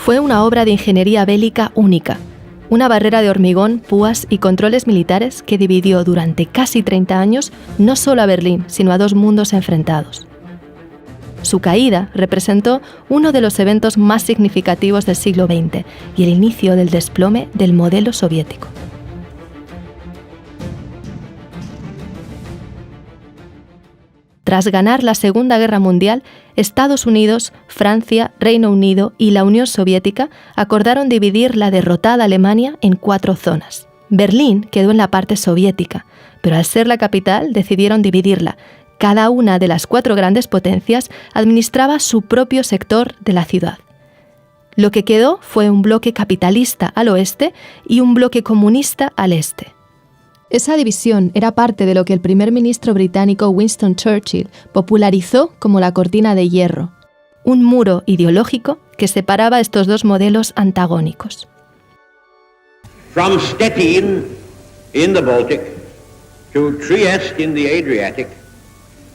Fue una obra de ingeniería bélica única, una barrera de hormigón, púas y controles militares que dividió durante casi 30 años no solo a Berlín, sino a dos mundos enfrentados. Su caída representó uno de los eventos más significativos del siglo XX y el inicio del desplome del modelo soviético. Tras ganar la Segunda Guerra Mundial, Estados Unidos, Francia, Reino Unido y la Unión Soviética acordaron dividir la derrotada Alemania en 4 zonas. Berlín quedó en la parte soviética, pero al ser la capital decidieron dividirla. Cada una de las 4 grandes potencias administraba su propio sector de la ciudad. Lo que quedó fue un bloque capitalista al oeste y un bloque comunista al este. Esa división era parte de lo que el primer ministro británico Winston Churchill popularizó como la cortina de hierro, un muro ideológico que separaba estos dos modelos antagónicos. From Stettin in the Baltic to Trieste in the Adriatic,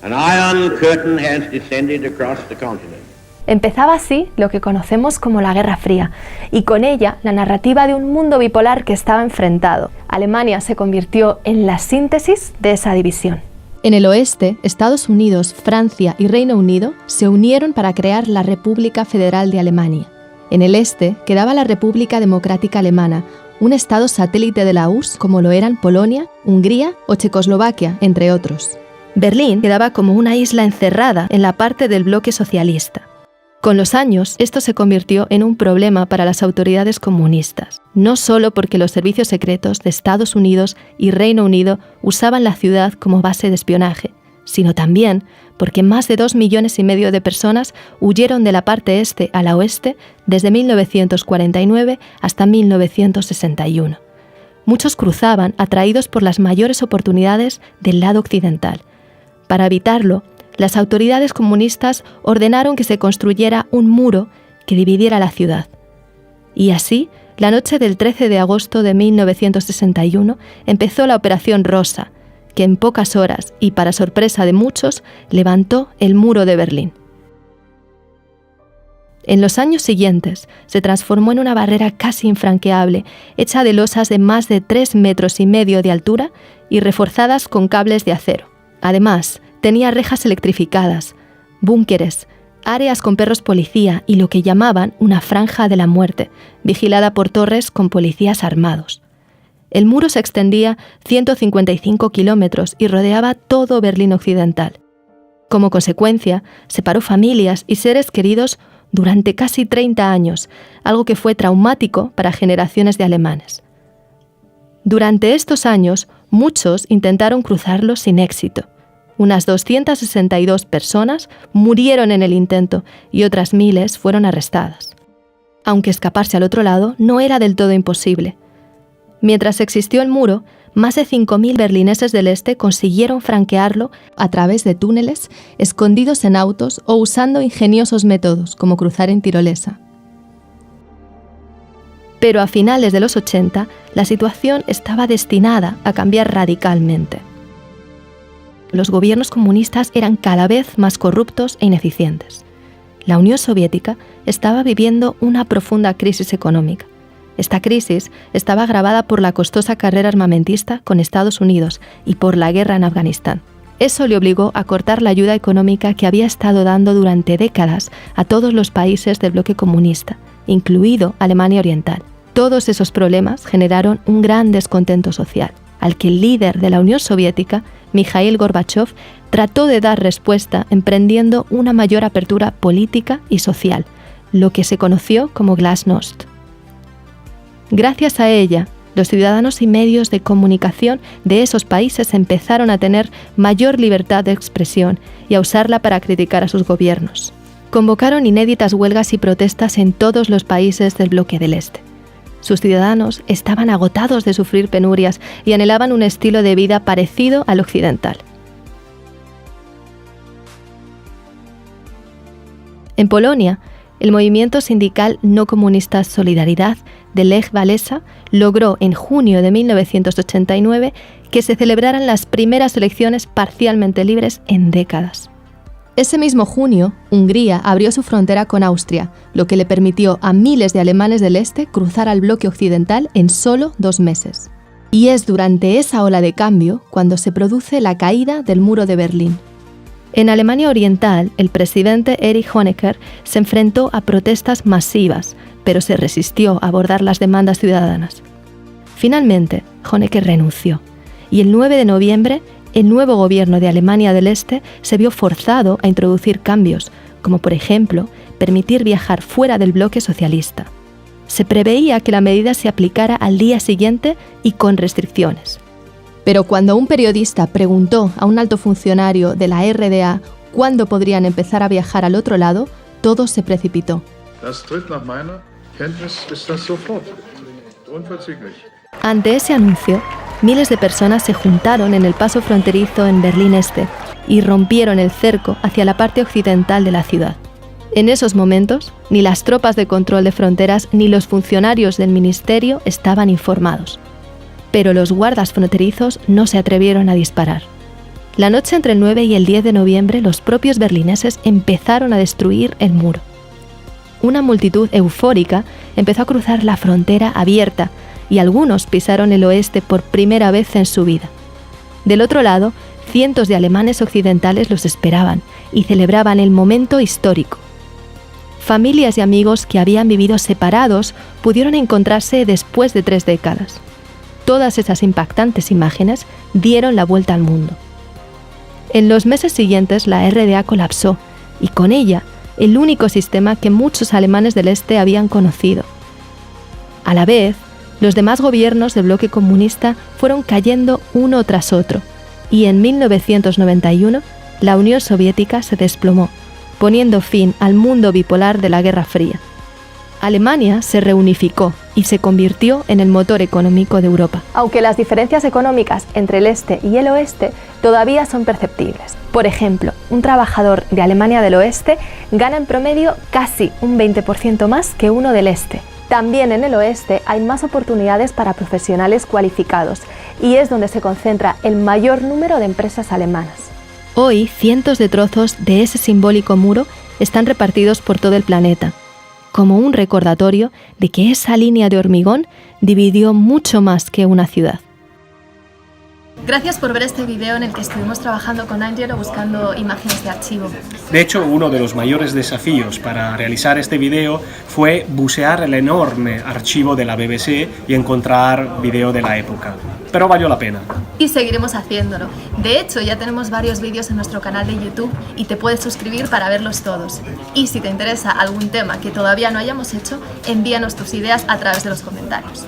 an iron curtain has descended across the continent. Empezaba así lo que conocemos como la Guerra Fría, y con ella la narrativa de un mundo bipolar que estaba enfrentado. Alemania se convirtió en la síntesis de esa división. En el oeste, Estados Unidos, Francia y Reino Unido se unieron para crear la República Federal de Alemania. En el este quedaba la República Democrática Alemana, un estado satélite de la URSS como lo eran Polonia, Hungría o Checoslovaquia, entre otros. Berlín quedaba como una isla encerrada en la parte del bloque socialista. Con los años, esto se convirtió en un problema para las autoridades comunistas, no solo porque los servicios secretos de Estados Unidos y Reino Unido usaban la ciudad como base de espionaje, sino también porque más de 2,5 millones de personas huyeron de la parte este a la oeste desde 1949 hasta 1961. Muchos cruzaban atraídos por las mayores oportunidades del lado occidental. Para evitarlo, las autoridades comunistas ordenaron que se construyera un muro que dividiera la ciudad. Y así, la noche del 13 de agosto de 1961 empezó la Operación Rosa, que en pocas horas y para sorpresa de muchos, levantó el muro de Berlín. En los años siguientes, se transformó en una barrera casi infranqueable, hecha de losas de más de 3,5 metros de altura y reforzadas con cables de acero. Además, tenía rejas electrificadas, búnkeres, áreas con perros policía y lo que llamaban una franja de la muerte, vigilada por torres con policías armados. El muro se extendía 155 kilómetros y rodeaba todo Berlín Occidental. Como consecuencia, separó familias y seres queridos durante casi 30 años, algo que fue traumático para generaciones de alemanes. Durante estos años, muchos intentaron cruzarlo sin éxito. Unas 262 personas murieron en el intento y otras miles fueron arrestadas. Aunque escaparse al otro lado no era del todo imposible. Mientras existió el muro, más de 5.000 berlineses del este consiguieron franquearlo a través de túneles, escondidos en autos o usando ingeniosos métodos como cruzar en tirolesa. Pero a finales de los 80, la situación estaba destinada a cambiar radicalmente. Los gobiernos comunistas eran cada vez más corruptos e ineficientes. La Unión Soviética estaba viviendo una profunda crisis económica. Esta crisis estaba agravada por la costosa carrera armamentista con Estados Unidos y por la guerra en Afganistán. Eso le obligó a cortar la ayuda económica que había estado dando durante décadas a todos los países del bloque comunista, incluido Alemania Oriental. Todos esos problemas generaron un gran descontento social, al que el líder de la Unión Soviética, Mikhail Gorbachev, trató de dar respuesta emprendiendo una mayor apertura política y social, lo que se conoció como Glasnost. Gracias a ella, los ciudadanos y medios de comunicación de esos países empezaron a tener mayor libertad de expresión y a usarla para criticar a sus gobiernos. Convocaron inéditas huelgas y protestas en todos los países del bloque del Este. Sus ciudadanos estaban agotados de sufrir penurias y anhelaban un estilo de vida parecido al occidental. En Polonia, el movimiento sindical no comunista Solidaridad de Lech Walesa logró en junio de 1989 que se celebraran las primeras elecciones parcialmente libres en décadas. Ese mismo junio, Hungría abrió su frontera con Austria, lo que le permitió a miles de alemanes del este cruzar al bloque occidental en solo 2 meses. Y es durante esa ola de cambio cuando se produce la caída del muro de Berlín. En Alemania Oriental, el presidente Erich Honecker se enfrentó a protestas masivas, pero se resistió a abordar las demandas ciudadanas. Finalmente, Honecker renunció, y el 9 de noviembre, el nuevo gobierno de Alemania del Este se vio forzado a introducir cambios, como por ejemplo, permitir viajar fuera del bloque socialista. Se preveía que la medida se aplicara al día siguiente y con restricciones. Pero cuando un periodista preguntó a un alto funcionario de la RDA cuándo podrían empezar a viajar al otro lado, todo se precipitó. Ante ese anuncio, miles de personas se juntaron en el paso fronterizo en Berlín Este y rompieron el cerco hacia la parte occidental de la ciudad. En esos momentos, ni las tropas de control de fronteras ni los funcionarios del ministerio estaban informados. Pero los guardas fronterizos no se atrevieron a disparar. La noche entre el 9 y el 10 de noviembre, los propios berlineses empezaron a destruir el muro. Una multitud eufórica empezó a cruzar la frontera abierta y algunos pisaron el oeste por primera vez en su vida. Del otro lado, cientos de alemanes occidentales los esperaban y celebraban el momento histórico. Familias y amigos que habían vivido separados pudieron encontrarse después de 3 décadas. Todas esas impactantes imágenes dieron la vuelta al mundo. En los meses siguientes la RDA colapsó y con ella el único sistema que muchos alemanes del este habían conocido. A la vez, los demás gobiernos del bloque comunista fueron cayendo uno tras otro y en 1991 la Unión Soviética se desplomó, poniendo fin al mundo bipolar de la Guerra Fría. Alemania se reunificó y se convirtió en el motor económico de Europa. Aunque las diferencias económicas entre el este y el oeste todavía son perceptibles. Por ejemplo, un trabajador de Alemania del oeste gana en promedio casi un 20% más que uno del este. También en el oeste hay más oportunidades para profesionales cualificados y es donde se concentra el mayor número de empresas alemanas. Hoy, cientos de trozos de ese simbólico muro están repartidos por todo el planeta, como un recordatorio de que esa línea de hormigón dividió mucho más que una ciudad. Gracias por ver este video en el que estuvimos trabajando con Angelo buscando imágenes de archivo. De hecho, uno de los mayores desafíos para realizar este video fue bucear el enorme archivo de la BBC y encontrar video de la época. Pero valió la pena. Y seguiremos haciéndolo. De hecho, ya tenemos varios vídeos en nuestro canal de YouTube y te puedes suscribir para verlos todos. Y si te interesa algún tema que todavía no hayamos hecho, envíanos tus ideas a través de los comentarios.